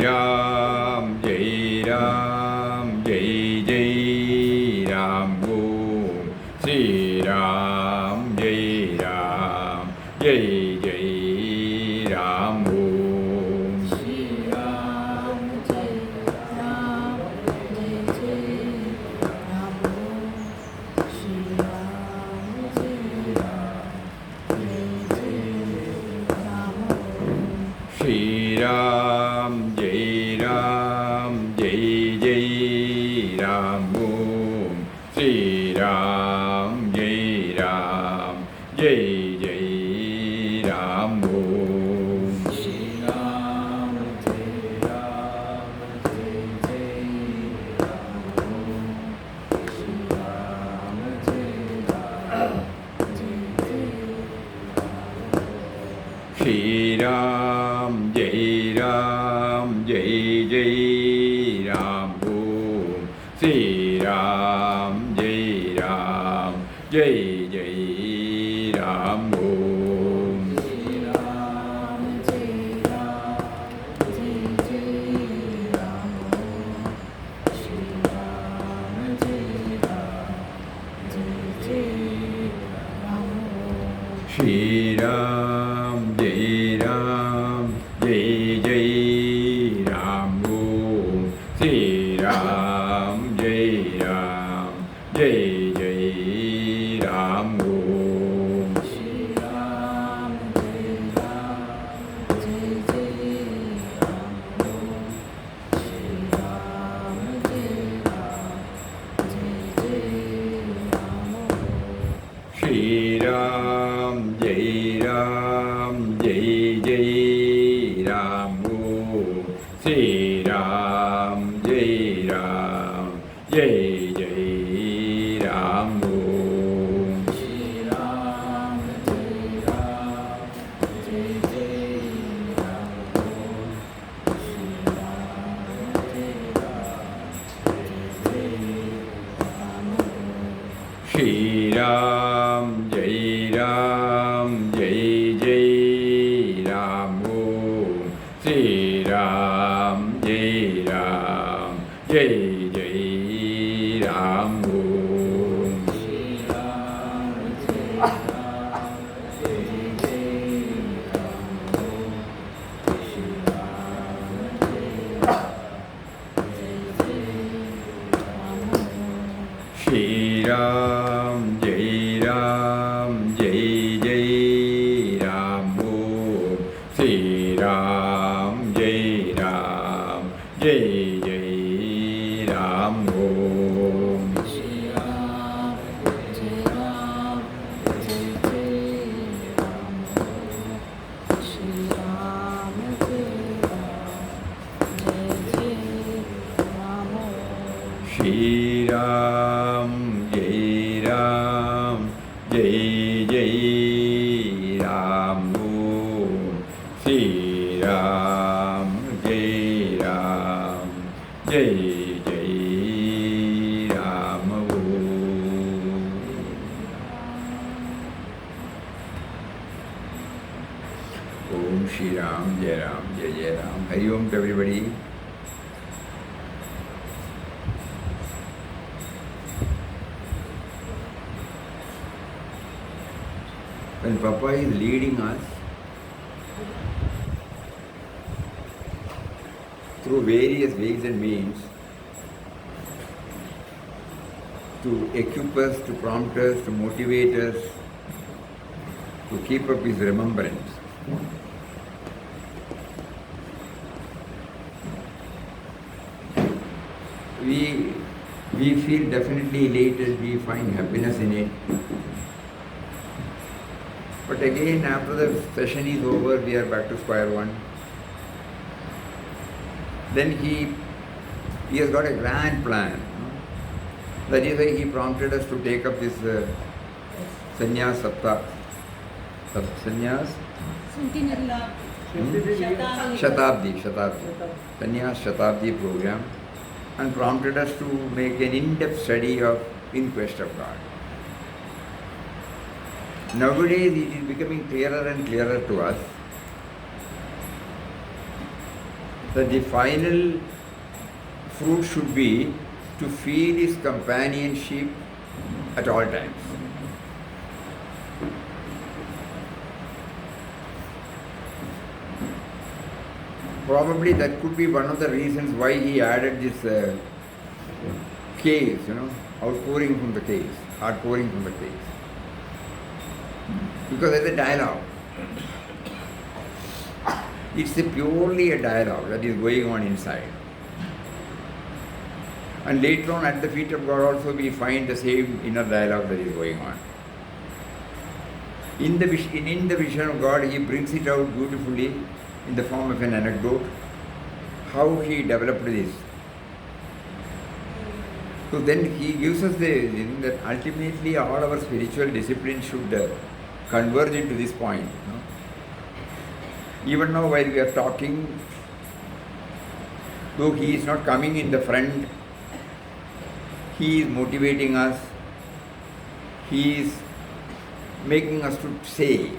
Ram, Jai Ram, Jai Jai Ram, Om Sri Ram, Jai Ram, Jai Jai Ram, Om Shri Ram, Jai Ram, Jai Jai Ram, Shri Ram, Jai Ram, Jai Jai Ram, Shri Ram, Jai Ram, Jai Jai Ram, Om Sri Ram, Jai Ram, Jai Jai Ram, Om Shri Ram, Jai Ram, Jai Jai Ram, Shri Ram, Jai Ram, Jai Jai Ram. Shri Ram, Jai Ram, Jai Jai Ram, Om Sri Ram, Jai Ram, Jai Jai Ram, Om Shri Ram, Jai Ram, Jai Jai Ram, Shri Ram, Jai Ram, Jai Jai Ram. Shri Ram, Jai Ram, Jai Jai Ram, Om Sri Ram, Jai Ram, Jai Jai Ram, Om Shri Ram, Jai Ram, Jai Jai Ram, Shri Ram, Jai Ram, Jai Jai Ram. Shri Ram, Jai Ram, Jai Jai Ram, Om Sri Ram, Jai Ram, Jai Jai Ram, Om Shri Ram, Jai Ram, Jai Jai Ram, Shri Ram, Jai Ram, Jai Jai Ram. Shri Ram, Jai Ram, Jai Jai Ram, Om Sri Ram, Jai Ram, Jai Jai Ram, Om Shri Ram, Jai Ram, Jai Jai Ram, Shri Ram, Jai Ram, Jai Jai Ram. Shri Ram, Jai Ram, Jai Jai Ram, Om Sri Ram, Jai Ram, Jai Jai Ram, Om Shri Ram, Jai Ram, Jai Jai Ram, Shri Ram, Jai Ram, Jai Jai Ram. Shri Ram, Jai Ram, Jai Jai Ram, Om Sri Ram, Jai Ram, Jai Jai Ram, Om Shri Ram, Jai Ram, Jai Jai Ram. Hari Om to everybody. When Papa is leading us through various ways and means to equip us, to prompt us, to motivate us, to keep up his remembrance. We feel definitely elated, we find happiness in it. But again, after the session is over, we are back to square one. Then he has got a grand plan. That is why he prompted us to take up this Sannyas Saptah. Sannyas? Shatabdi. Sannyas Shatabdi program, and prompted us to make an in-depth study of In Quest of God. Nowadays it is becoming clearer and clearer to us that the final fruit should be to feel his companionship at all times. Probably that could be one of the reasons why he added this caves, outpouring from the caves, outpouring from the caves. Because there's a dialogue. It's purely a dialogue that is going on inside. And later on at the feet of God also we find the same inner dialogue that is going on. In the vision of God, he brings it out beautifully in the form of an anecdote, how he developed this. So then he gives us the reason that ultimately all our spiritual disciplines should converge into this point. Even now while we are talking, though he is not coming in the front, he is motivating us, he is making us to say.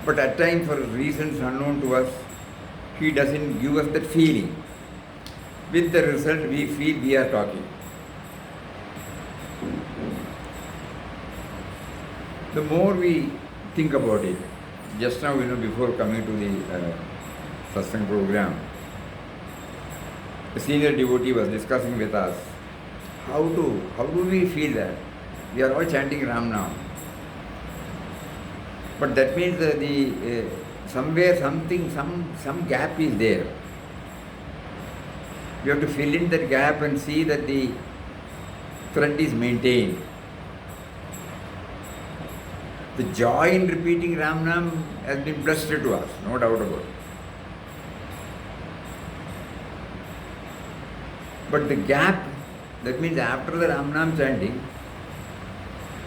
But at times, for reasons unknown to us, he doesn't give us that feeling. With the result, we feel we are talking. The more we think about it, just now, before coming to the satsang program, the senior devotee was discussing with us how do we feel that we are all chanting Ram Nam, but that means that somewhere some gap is there. We have to fill in that gap and see that the thread is maintained. The joy in repeating Ram Nam has been blessed to us, no doubt about it. But the gap, that means after the Ram Nam chanting,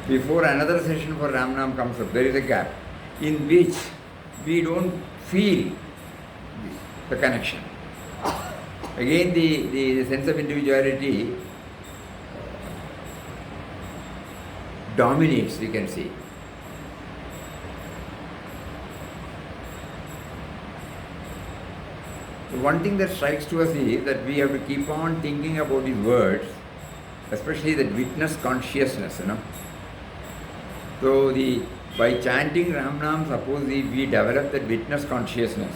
before another session for Ram Nam comes up, there is a gap in which we don't feel the connection. Again, the sense of individuality dominates, we can see. One thing that strikes to us is that we have to keep on thinking about these words, especially that witness consciousness, So by chanting Ram Nam, suppose we develop that witness consciousness,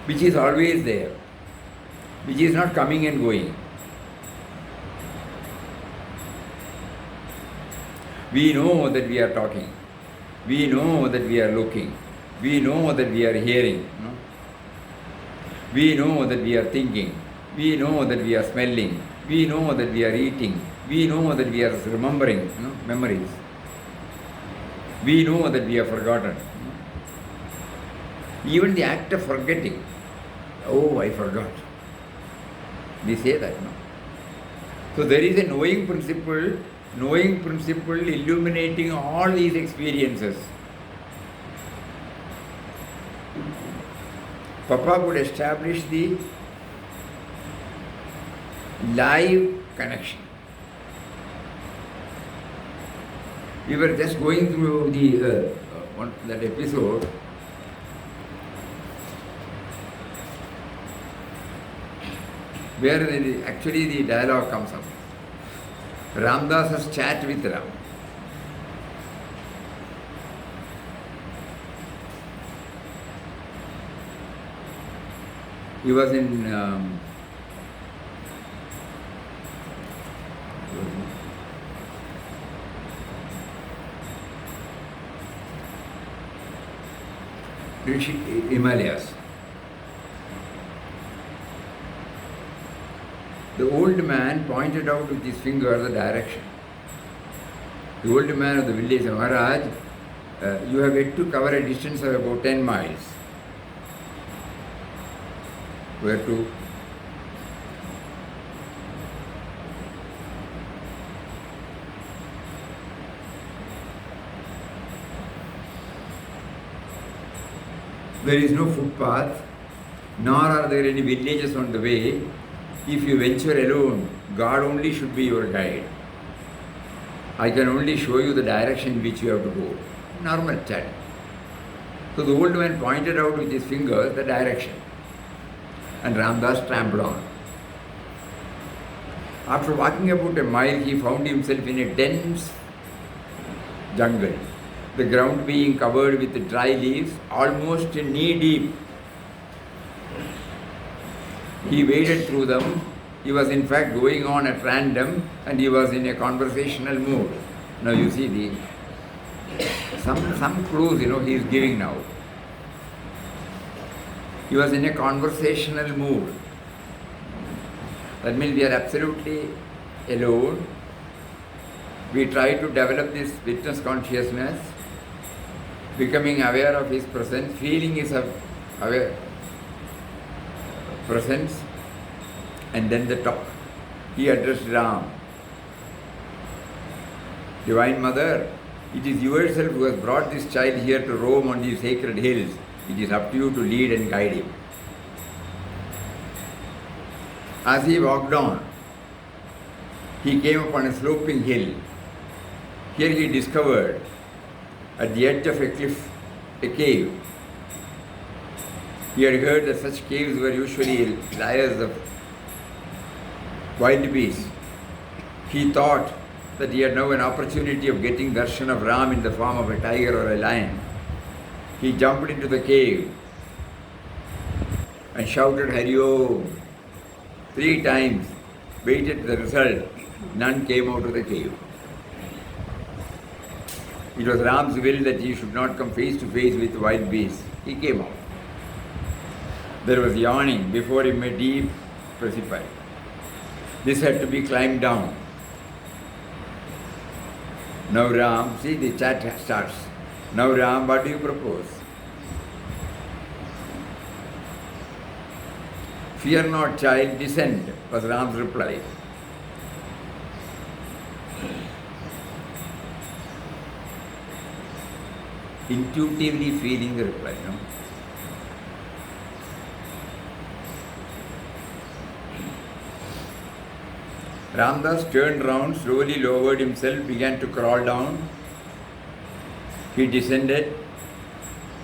which is always there, which is not coming and going. We know that we are talking, we know that we are looking, we know that we are hearing, we know that we are thinking, we know that we are smelling, we know that we are eating, we know that we are remembering memories, we know that we have forgotten. Even the act of forgetting, oh, I forgot. We say that, So there is a knowing principle illuminating all these experiences. Papa could establish the live connection. We were just going through that episode where actually the dialogue comes up. Ramdas's chat with Ram. He was in Himalayas. The old man pointed out with his finger the direction. The old man of the village said, Maharaj, you have yet to cover a distance of about 10 miles. Where to? There is no footpath, nor are there any villages on the way. If you venture alone, God only should be your guide. I can only show you the direction in which you have to go. Normal chat. So the old man pointed out with his fingers the direction, and Ramdas tramped on. After walking about a mile, he found himself in a dense jungle, the ground being covered with dry leaves, almost knee deep. He waded through them. He was in fact going on at random, and he was in a conversational mood. Now you see some clues, he is giving now. He was in a conversational mood. That means we are absolutely alone. We try to develop this witness consciousness, becoming aware of his presence, feeling his aware presence, and then the talk. He addressed Ram. Divine Mother, it is yourself who has brought this child here to roam on these sacred hills. It is up to you to lead and guide him. As he walked on, he came upon a sloping hill. Here he discovered, at the edge of a cliff, a cave. He had heard that such caves were usually lairs of wild beasts. He thought that he had now an opportunity of getting darshan of Ram in the form of a tiger or a lion. He jumped into the cave and shouted Hari Om 3 times, waited the result. None came out of the cave. It was Ram's will that he should not come face to face with wild beasts. He came out. There was yawning before him a deep precipice. This had to be climbed down. Now Ram, see the chat starts. Now Ram, what do you propose? Fear not, child, descend, was Ram's reply. Intuitively feeling the reply, Ramdas turned round, slowly lowered himself, began to crawl down. He descended.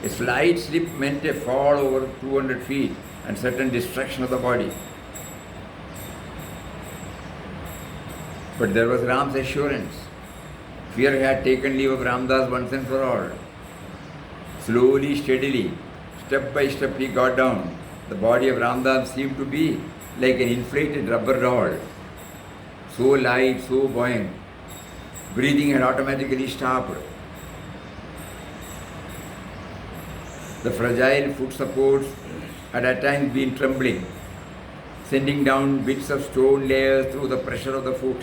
A slight slip meant a fall over 200 feet and certain destruction of the body. But there was Ram's assurance. Fear had taken leave of Ramdas once and for all. Slowly, steadily, step by step he got down. The body of Ramdas seemed to be like an inflated rubber doll. So light, so buoyant. Breathing had automatically stopped. The fragile foot supports had at times been trembling, sending down bits of stone layers through the pressure of the foot,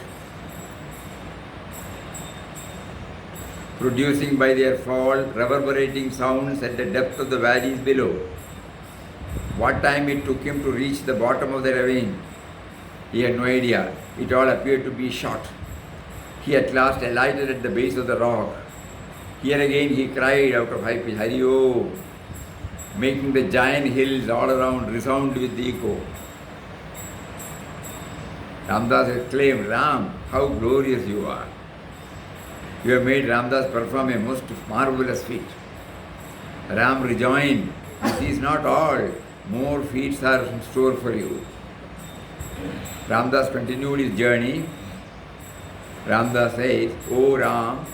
producing by their fall reverberating sounds at the depth of the valleys below. What time it took him to reach the bottom of the ravine, he had no idea. It all appeared to be short. He at last alighted at the base of the rock. Here again he cried out of high pitch, Hari Om, making the giant hills all around resound with the echo. Ramdas exclaimed, Ram, how glorious you are. You have made Ramdas perform a most marvelous feat. Ram rejoined, this is not all. More feats are in store for you. Ramdas continued his journey. Ramdas says, O Ram,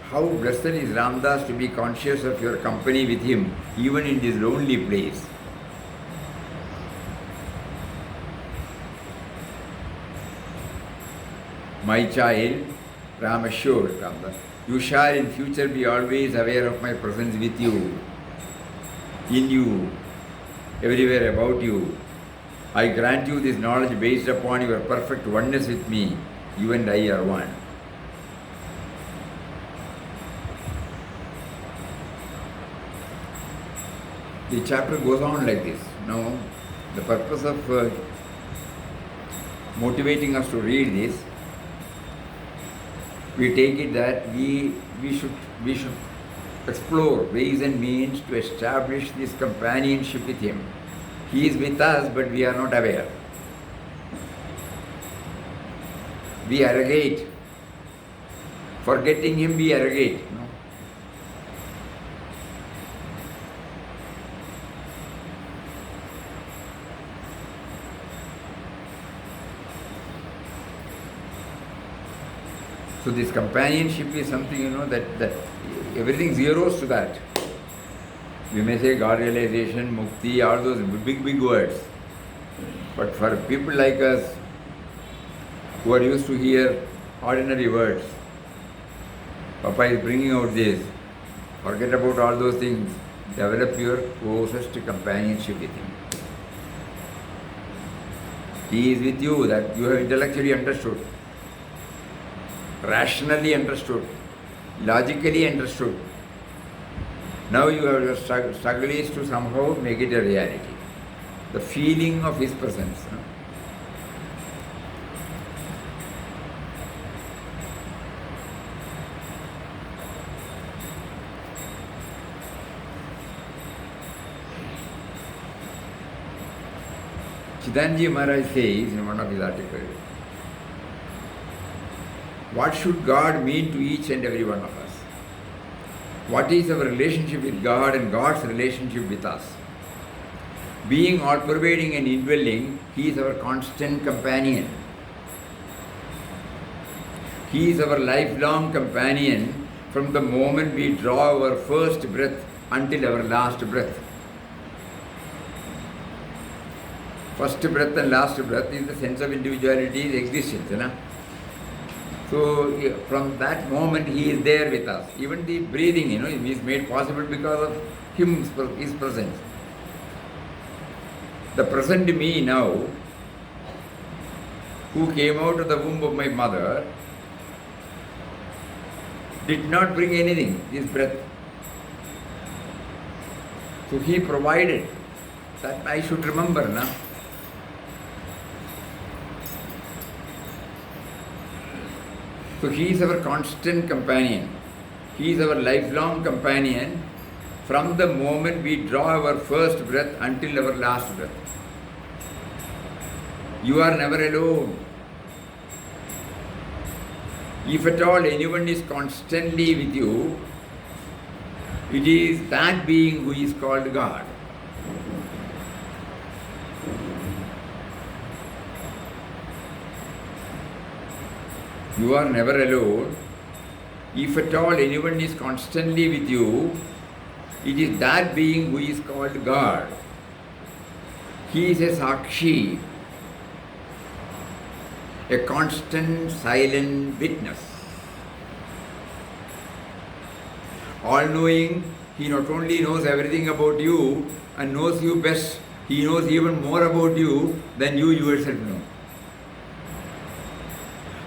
how blessed is Ramdas to be conscious of your company with him, even in this lonely place. My child, Ram assured Ramdas, you shall in future be always aware of my presence with you, in you, everywhere about you. I grant you this knowledge based upon your perfect oneness with me. You and I are one. The chapter goes on like this. Now, the purpose of motivating us to read this, we take it that we should explore ways and means to establish this companionship with him. He is with us, but we are not aware. We arrogate. Forgetting him, we arrogate. No? So this companionship is something, that everything zeros to that. We may say God realization, mukti, all those big, big words. But for people like us who are used to hear ordinary words, Papa is bringing out this. Forget about all those things. Develop your closest companionship with Him. He is with you, that you have intellectually understood, rationally understood, logically understood. Now you have your struggle is to somehow make it a reality. The feeling of His presence. Chidanji Maharaj says in one of his articles, what should God mean to each and every one of us? What is our relationship with God and God's relationship with us? Being all-pervading and indwelling, He is our constant companion. He is our lifelong companion from the moment we draw our first breath until our last breath. First breath and last breath is the sense of individuality's existence. So from that moment He is there with us. Even the breathing, is made possible because of His presence. The present me now, who came out of the womb of my mother, did not bring anything, this breath. So He provided. That I should remember now. So He is our constant companion. He is our lifelong companion from the moment we draw our first breath until our last breath. You are never alone. If at all anyone is constantly with you, it is that being who is called God. You are never alone. If at all anyone is constantly with you, it is that being who is called God. He is a Sakshi, a constant silent witness. All-knowing, He not only knows everything about you and knows you best, He knows even more about you than you yourself know.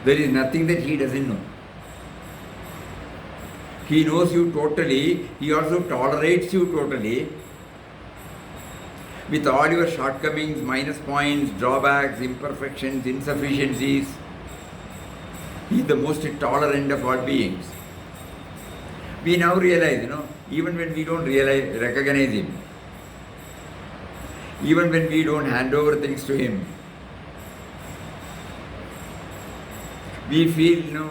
There is nothing that He doesn't know. He knows you totally. He also tolerates you totally. With all your shortcomings, minus points, drawbacks, imperfections, insufficiencies, He is the most tolerant of all beings. We now realize, even when we don't recognize Him, even when we don't hand over things to Him, we feel,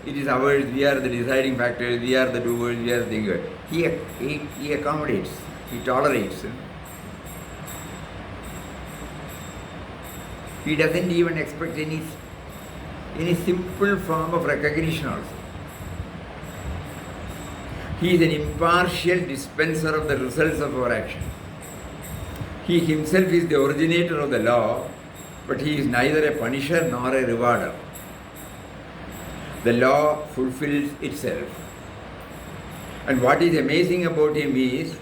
it is ours, we are the deciding factors, we are the doers, we are the thinkers. He accommodates, He tolerates. He doesn't even expect any simple form of recognition also. He is an impartial dispenser of the results of our action. He Himself is the originator of the law, but He is neither a punisher nor a rewarder. The law fulfills itself. And what is amazing about Him is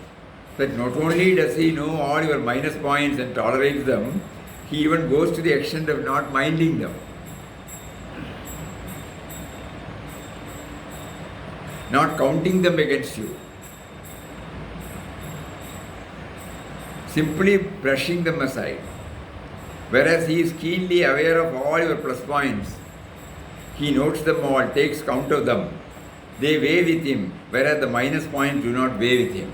that not only does He know all your minus points and tolerates them, He even goes to the extent of not minding them. Not counting them against you. Simply brushing them aside. Whereas He is keenly aware of all your plus points. He notes them all, takes count of them. They weigh with Him, whereas the minus points do not weigh with Him.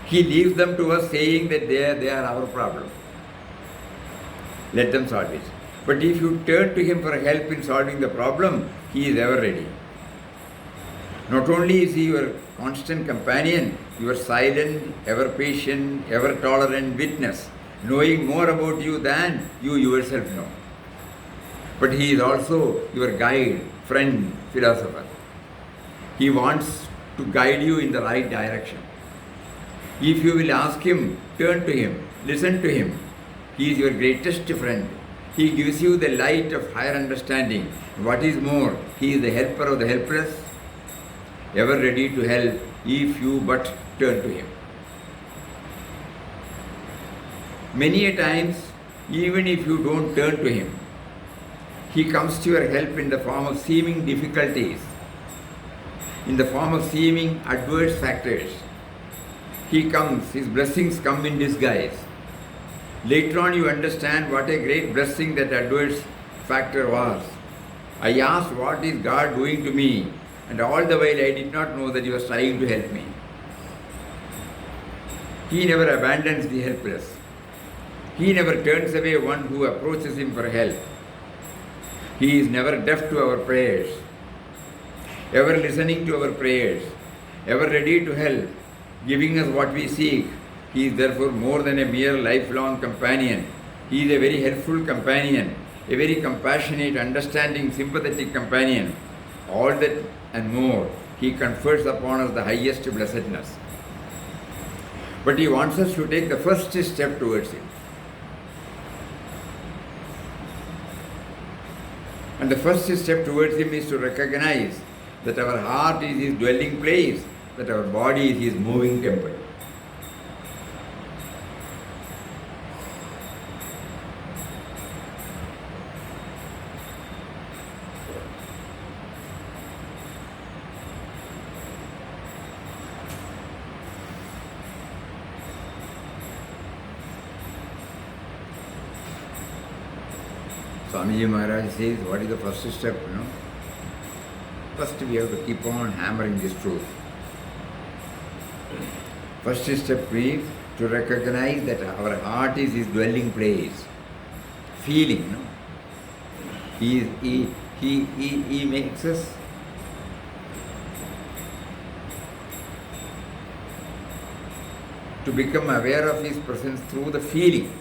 He leaves them to us saying that they are our problem. Let them solve it. But if you turn to Him for help in solving the problem, He is ever ready. Not only is He your constant companion, your silent, ever patient, ever tolerant witness, knowing more about you than you yourself know. but he is also your guide, friend, philosopher. He wants to guide you in the right direction. If you will ask him, turn to him, listen to him, he is your greatest friend. He gives you the light of higher understanding. What is more, he is the helper of the helpless, ever ready to help if you but turn to him. Many a times, even if you don't turn to him, he comes to your help in the form of seeming difficulties, in the form of seeming adverse factors. He comes, his blessings come in disguise. Later on you understand what a great blessing that adverse factor was. I asked, what is God doing to me? And all the while I did not know that he was trying to help me. He never abandons the helpless. He never turns away one who approaches him for help. He is never deaf to our prayers, ever listening to our prayers, ever ready to help, giving us what we seek. He is therefore more than a mere lifelong companion. He is a very helpful companion, a very compassionate, understanding, sympathetic companion. All that and more, he confers upon us the highest blessedness. But he wants us to take the first step towards him. And the first step towards him is to recognize that our heart is his dwelling place, that our body is his moving temple. Swamiji Maharaj says, what is the first step? First we have to keep on hammering this truth. First step is to recognize that our heart is his dwelling place. Feeling, He makes us to become aware of his presence through the feeling.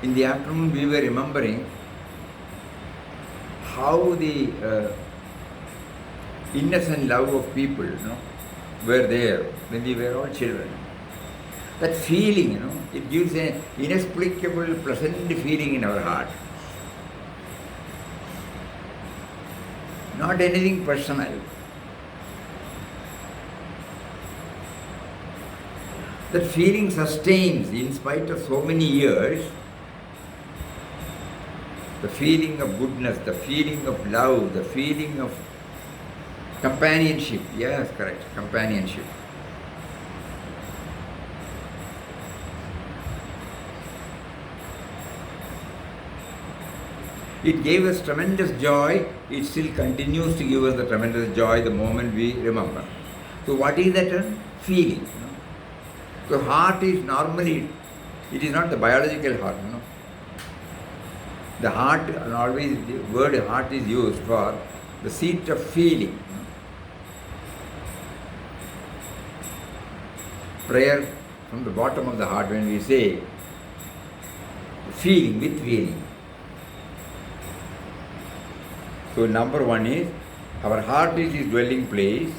In the afternoon, we were remembering how the innocent love of people, were there when we were all children. That feeling, it gives an inexplicable, pleasant feeling in our heart. Not anything personal. That feeling sustains in spite of so many years. The feeling of goodness, the feeling of love, the feeling of companionship. Yes, correct, companionship. It gave us tremendous joy. It still continues to give us the tremendous joy the moment we remember. So what is that feeling? So heart is normally, it is not the biological heart, The heart, and always the word heart is used for the seat of feeling. Prayer from the bottom of the heart, when we say feeling, with feeling. So number one is, our heart is his dwelling place,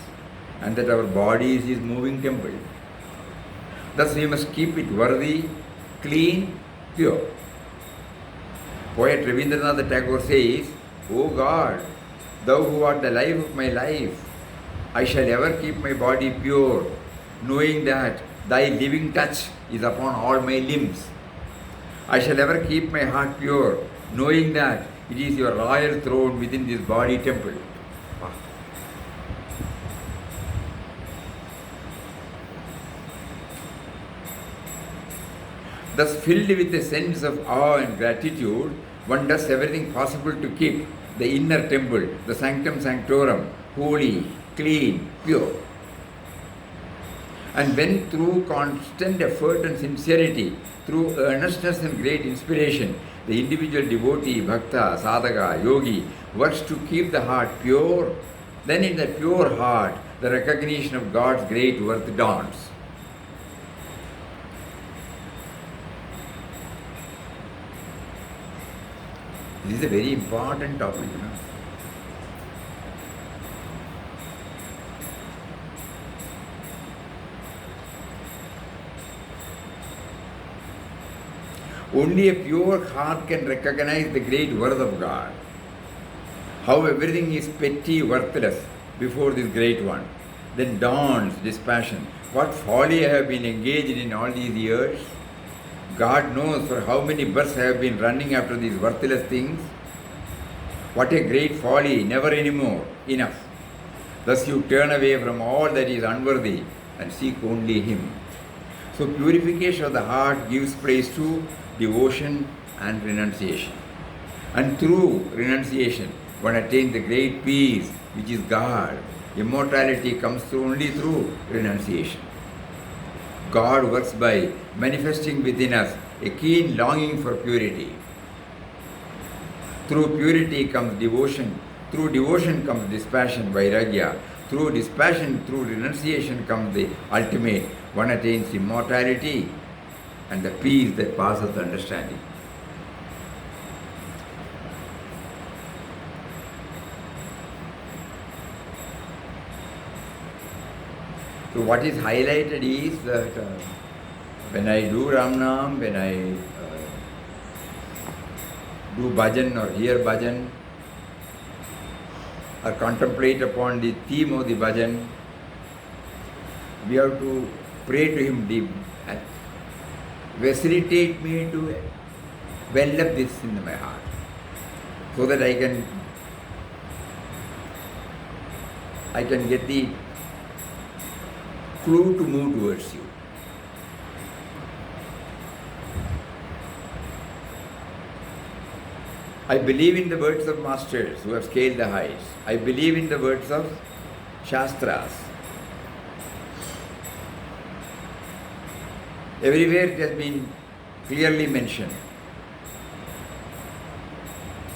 and that our body is his moving temple. Thus we must keep it worthy, clean, pure. Poet Rabindranath Tagore says, O God, thou who art the life of my life, I shall ever keep my body pure, knowing that thy living touch is upon all my limbs. I shall ever keep my heart pure, knowing that it is your royal throne within this body temple. Thus, filled with a sense of awe and gratitude, one does everything possible to keep the inner temple, the sanctum sanctorum, holy, clean, pure. And when through constant effort and sincerity, through earnestness and great inspiration, the individual devotee, bhakta, sadhaka, yogi works to keep the heart pure, then in the pure heart, the recognition of God's great worth dawns. This is a very important topic, you know. Only a pure heart can recognize the great worth of God. How everything is petty, worthless before this great one. Then dawns dispassion. What folly I have been engaged in all these years. God knows for how many births I have been running after these worthless things. What a great folly, never anymore, enough. Thus you turn away from all that is unworthy and seek only Him. So purification of the heart gives place to devotion and renunciation. And through renunciation, one attains the great peace which is God. Immortality comes through only through renunciation. God works by manifesting within us a keen longing for purity. Through purity comes devotion. Through devotion comes dispassion, vairagya. Through dispassion, through renunciation comes the ultimate. One attains immortality and the peace that passeth understanding. So what is highlighted is that when I do Ramnam, when I do bhajan or hear bhajan or contemplate upon the theme of the bhajan, we have to pray to Him deep and facilitate me to well up this in my heart so that I can get the clue to move towards you. I believe in the words of masters who have scaled the heights. I believe in the words of Shastras. Everywhere it has been clearly mentioned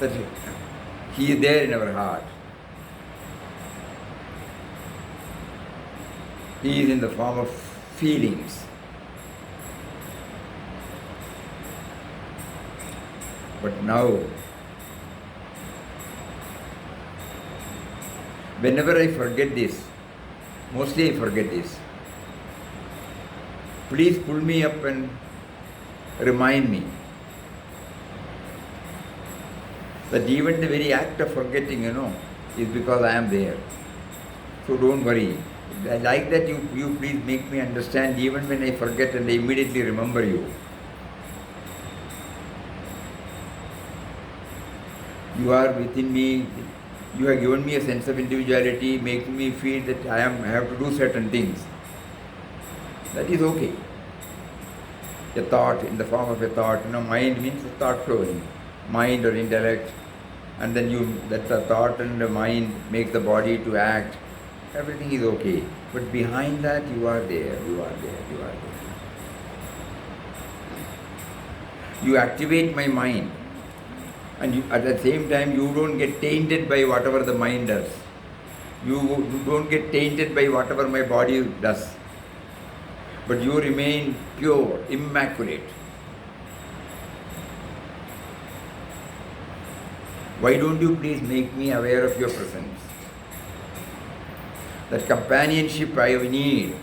that He is there in our heart. He is in the form of feelings. But now, whenever I forget this, mostly I forget this, please pull me up and remind me that even the very act of forgetting, is because I am there. So don't worry. I like that you please make me understand even when I forget and I immediately remember you. You are within me. You have given me a sense of individuality, making me feel that I have to do certain things. That is okay. A thought in the form of a thought. Mind means a thought flowing. Mind or intellect. And then that the thought and the mind makes the body to act. Everything is okay. But behind that, you are there, you are there, you are there. You activate my mind. And at the same time, you don't get tainted by whatever the mind does. You don't get tainted by whatever my body does. But you remain pure, immaculate. Why don't you please make me aware of your presence? That companionship I need.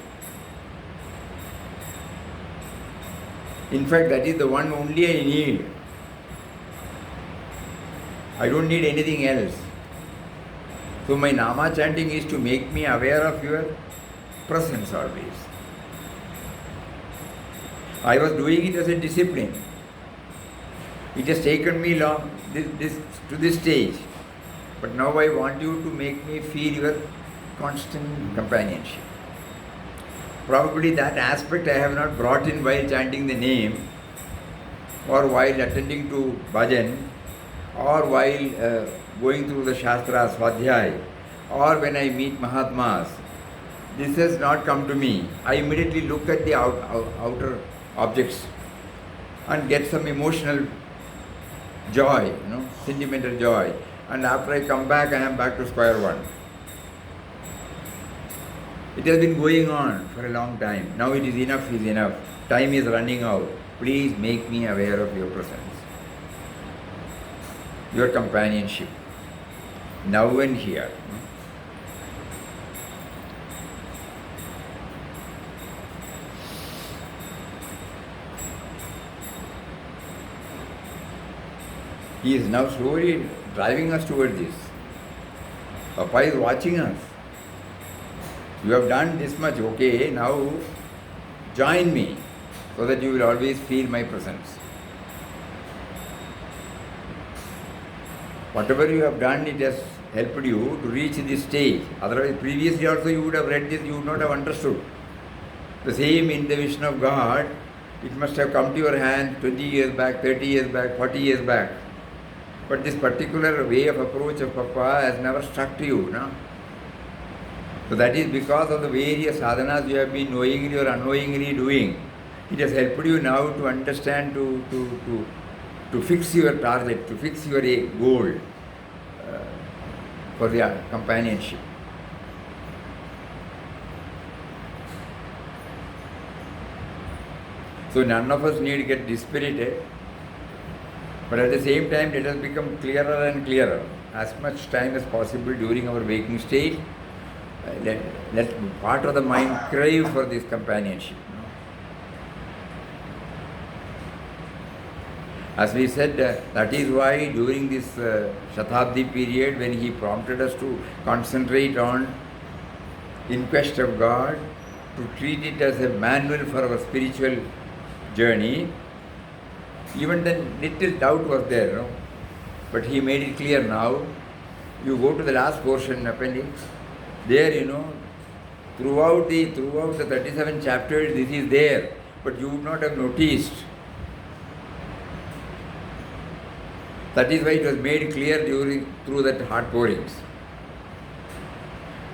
In fact, that is the one only I need. I don't need anything else. So my Nama chanting is to make me aware of your presence always. I was doing it as a discipline. It has taken me long to this stage. But now I want you to make me feel your constant companionship. Probably that aspect I have not brought in while chanting the name, or while attending to bhajan, or while going through the Shastras, Swadhyay, or when I meet Mahatmas. This has not come to me. I immediately look at the outer objects and get some emotional joy, sentimental joy. And after I come back, I am back to square one. It has been going on for a long time. Now it is enough is enough. Time is running out. Please make me aware of your presence. your companionship, now and here. He is now slowly driving us towards this. Papa is watching us. You have done this much, okay, now join me so that you will always feel my presence. Whatever you have done, it has helped you to reach this stage. Otherwise, previously also you would have read this, you would not have understood. The same in the vision of God, it must have come to your hand 20 years back, 30 years back, 40 years back. But this particular way of approach of Papa has never struck to you, no? So that is because of the various sadhanas you have been knowingly or unknowingly doing. It has helped you now to understand, to fix your target, to fix your goal for the companionship. So none of us need to get dispirited, but at the same time let us become clearer and clearer. As much time as possible during our waking state, let part of the mind crave for this companionship. As we said, that is why during this Shatabdi period, when he prompted us to concentrate on In Quest of God, to treat it as a manual for our spiritual journey, even then little doubt was there, no? But he made it clear now. You go to the last portion, appendix, there, throughout the 37 chapters, this is there, but you would not have noticed. That is why it was made clear through that heart pourings,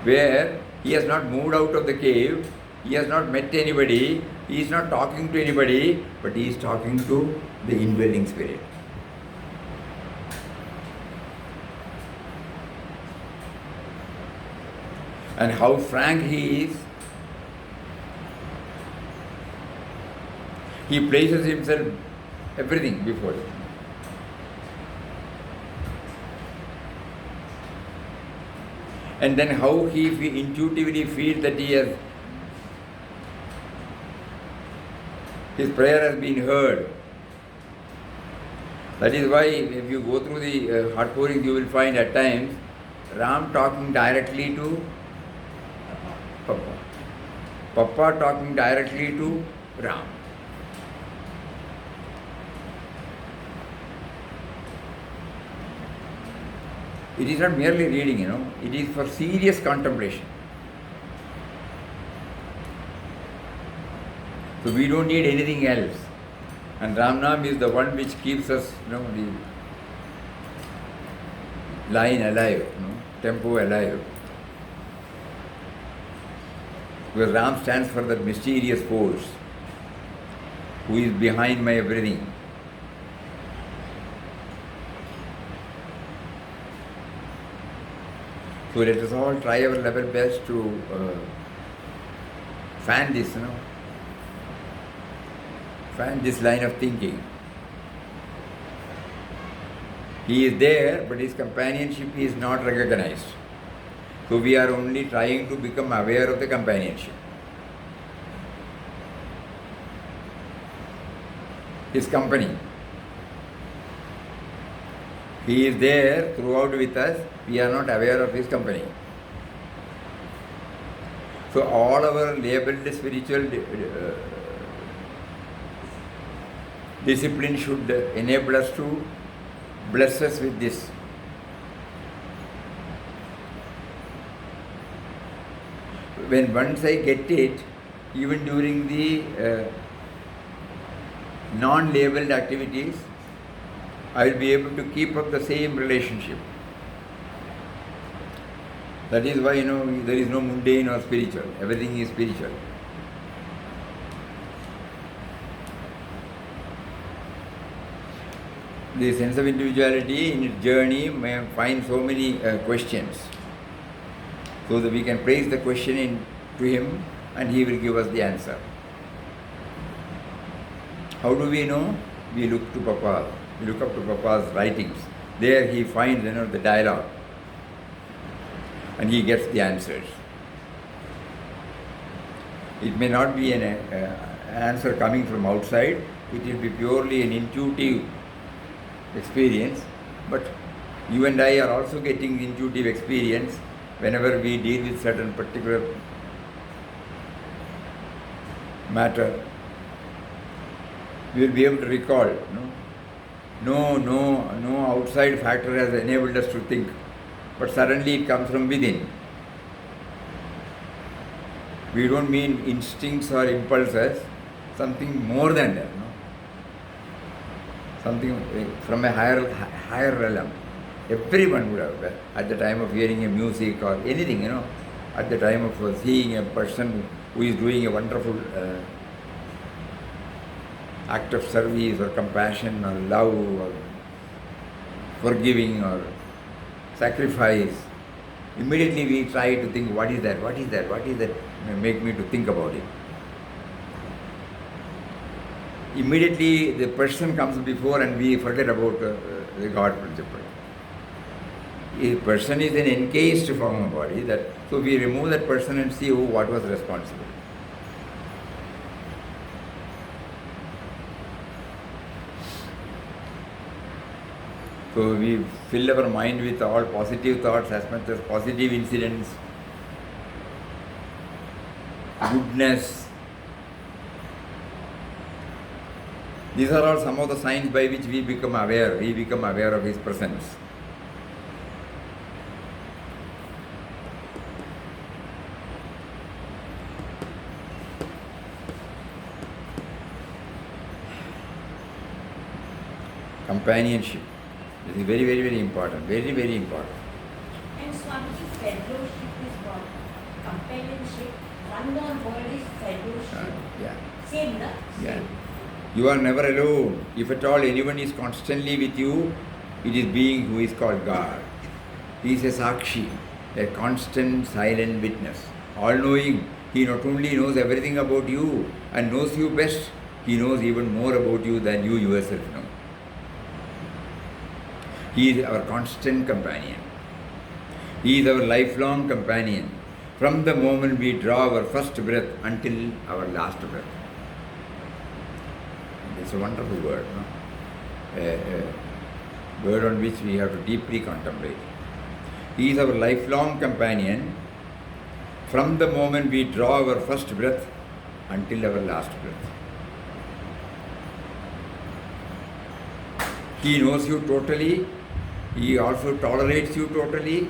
where he has not moved out of the cave, he has not met anybody, he is not talking to anybody, but he is talking to the indwelling spirit. And how frank he is. He places himself, everything before him. And then how he intuitively feels that his prayer has been heard. That is why if you go through the heart pouring, you will find at times Ram talking directly to Papa. Papa talking directly to Ram. It is not merely reading, it is for serious contemplation. So we don't need anything else. And Ramnam is the one which keeps us, the line alive, tempo alive. Because Ram stands for that mysterious force who is behind my everything. So let us all try our level best to fan this, fan this line of thinking. He is there, but his companionship is not recognized. So we are only trying to become aware of the companionship. His company. He is there throughout with us, we are not aware of his company. So all our labeled spiritual discipline should enable us to bless us with this. When once I get it, even during the non-labeled activities, I will be able to keep up the same relationship. That is why, there is no mundane or spiritual. Everything is spiritual. The sense of individuality in its journey may find so many questions. So that we can place the question to him and he will give us the answer. How do we know? We look to Papa. We look up to Papa's writings. There he finds, the dialogue, and he gets the answers. It may not be an answer coming from outside, it will be purely an intuitive experience, but you and I are also getting intuitive experience whenever we deal with certain particular matter. We will be able to recall. No outside factor has enabled us to think, but suddenly it comes from within. We don't mean instincts or impulses, something more than that. Something from a higher realm. Everyone would have, at the time of hearing a music or anything, at the time of seeing a person who is doing a wonderful act of service or compassion or love or forgiving or sacrifice, immediately we try to think, what is that, make me to think about it. Immediately the person comes before and we forget about the God principle. A person is an encased form of body, so we remove that person and see what was responsible. So we fill our mind with all positive thoughts, as much as positive incidents, goodness. These are all some of the signs by which we become aware of His presence. Companionship. This is very, very, very important. Very, very important. And Swamiji, fellowship is what? Companionship. One more word is fellowship. Yeah. Same, no? Yeah. Same. You are never alone. If at all anyone is constantly with you, it is being who is called God. He is a Sakshi, a constant silent witness, all-knowing. He not only knows everything about you and knows you best, he knows even more about you than you yourself know. He is our constant companion. He is our lifelong companion from the moment we draw our first breath until our last breath. It's a wonderful word, a word on which we have to deeply contemplate. He is our lifelong companion from the moment we draw our first breath until our last breath. He knows you totally. He also tolerates you totally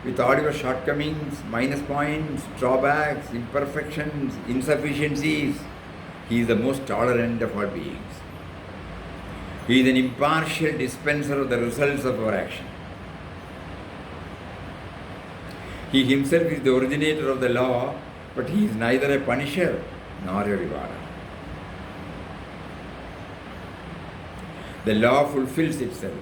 with all your shortcomings, minus points, drawbacks, imperfections, insufficiencies. He is the most tolerant of all beings. He is an impartial dispenser of the results of our action. He himself is the originator of the law, but he is neither a punisher nor a rewarder. The law fulfills itself.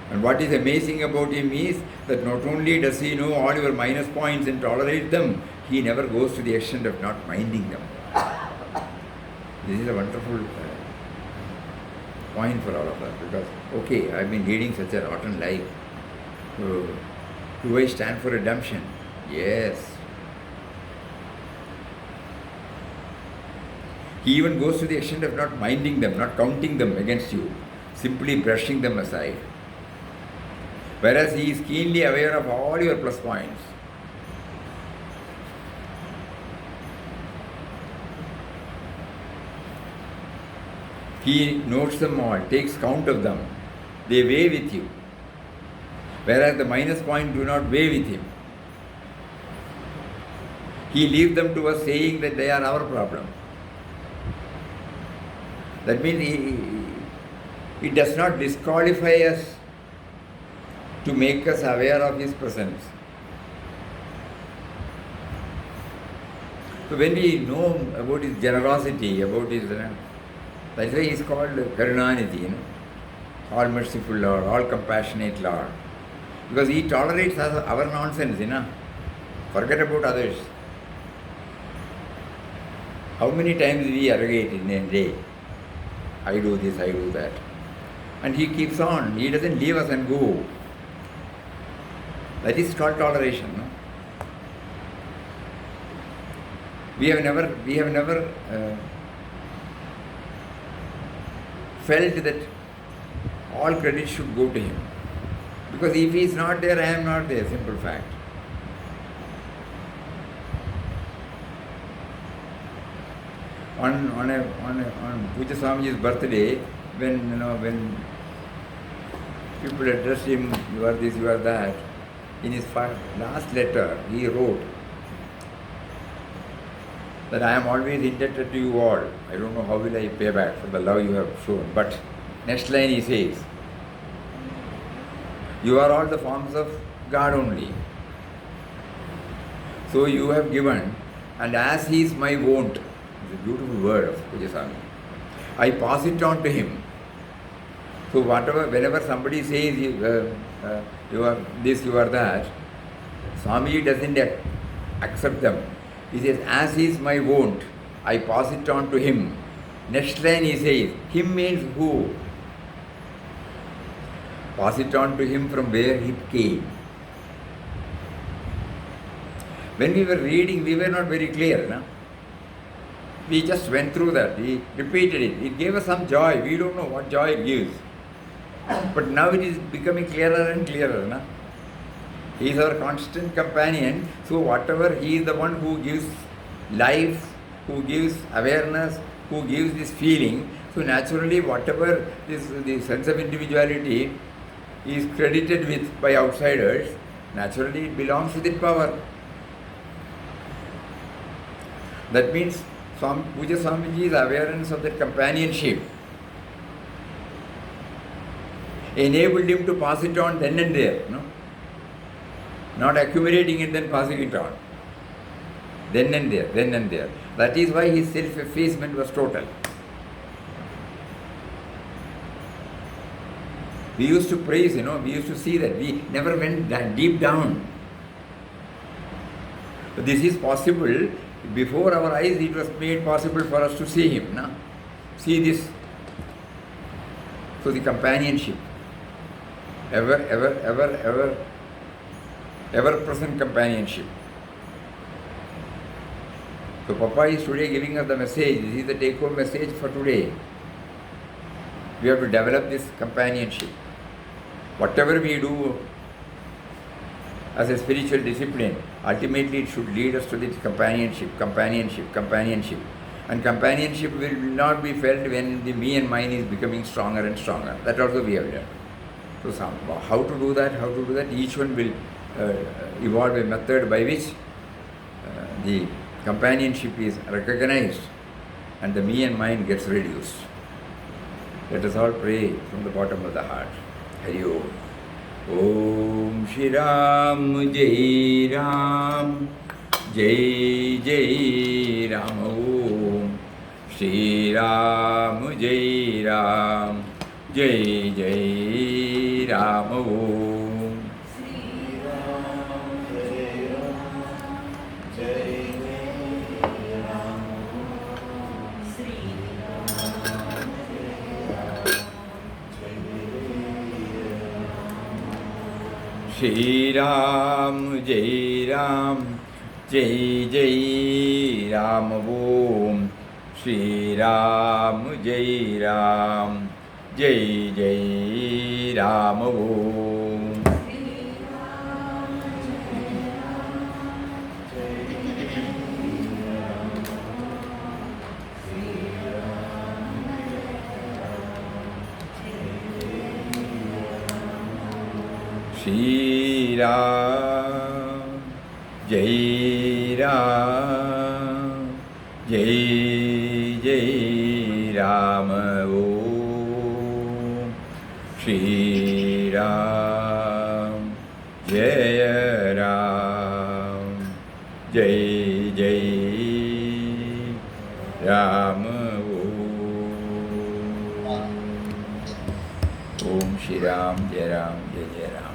And what is amazing about him is that not only does he know all your minus points and tolerate them, he never goes to the extent of not minding them. This is a wonderful point for all of us, because, okay, I've been leading such a rotten life. So, do I stand for redemption? Yes. He even goes to the extent of not minding them, not counting them against you, simply brushing them aside. Whereas he is keenly aware of all your plus points. He notes them all, takes count of them. They weigh with you. Whereas the minus points do not weigh with him. He leaves them to us saying that they are our problem. That means he does not disqualify us to make us aware of his presence. So when we know about his generosity, about his, that's why he is called Karunanidhi, all merciful Lord, all compassionate Lord. Because he tolerates our nonsense, forget about others. How many times we arrogate in a day? I do this, I do that. And he keeps on. He doesn't leave us and go. That is called toleration. No? We have never felt that all credit should go to him. Because if he is not there, I am not there. Simple fact. On Puja Swamiji's birthday, when people addressed him, you are this, you are that, in his last letter, he wrote that I am always indebted to you all. I don't know how will I pay back for the love you have shown. But next line he says, you are all the forms of God only. So you have given, and as he is my wont, it's a beautiful word of Puja Swami, I pass it on to him. So whenever somebody says you are this, you are that, Swamiji doesn't accept them. He says, as is my wont, I pass it on to him. Next line he says, him means who? Pass it on to him from where it came. When we were reading, we were not very clear. No? We just went through that. We repeated it. It gave us some joy. We don't know what joy it gives. But now it is becoming clearer and clearer. No? He is our constant companion. So whatever, he is the one who gives life, who gives awareness, who gives this feeling. So naturally, whatever the sense of individuality is credited with by outsiders, naturally it belongs with its power. That means Puja Swamiji's awareness of that companionship enabled him to pass it on then and there. No? Not accumulating it, then passing it on. Then and there, then and there. That is why his self-effacement was total. We used to praise, we used to see that. We never went deep down. But this is possible. Before our eyes, it was made possible for us to see him. No? See this. So the companionship. Ever present companionship. So Papa is today giving us the message. This is the take-home message for today. We have to develop this companionship. Whatever we do as a spiritual discipline, ultimately it should lead us to this companionship. And companionship will not be felt when the me and mine is becoming stronger and stronger. That also we have done. So how to do that? Each one will evolve a method by which the companionship is recognized and the me and mine gets reduced. Let us all pray from the bottom of the heart. Hari Om. Om Shri Ram Jai Ram Jai Jai Ram Om Shri Ram Jai Ram Jai Jai Ram Om Shri Ram Jai Ram Jai Jai Ram Om Shri Ram Jai Ram Jai Jai Ram Om Shri Ram Jai Ram Jai Jai Ram Om Shri Ram Jai Ram Jai Jai Ram Om Shri Ram Jai Ram Jai Jai Ram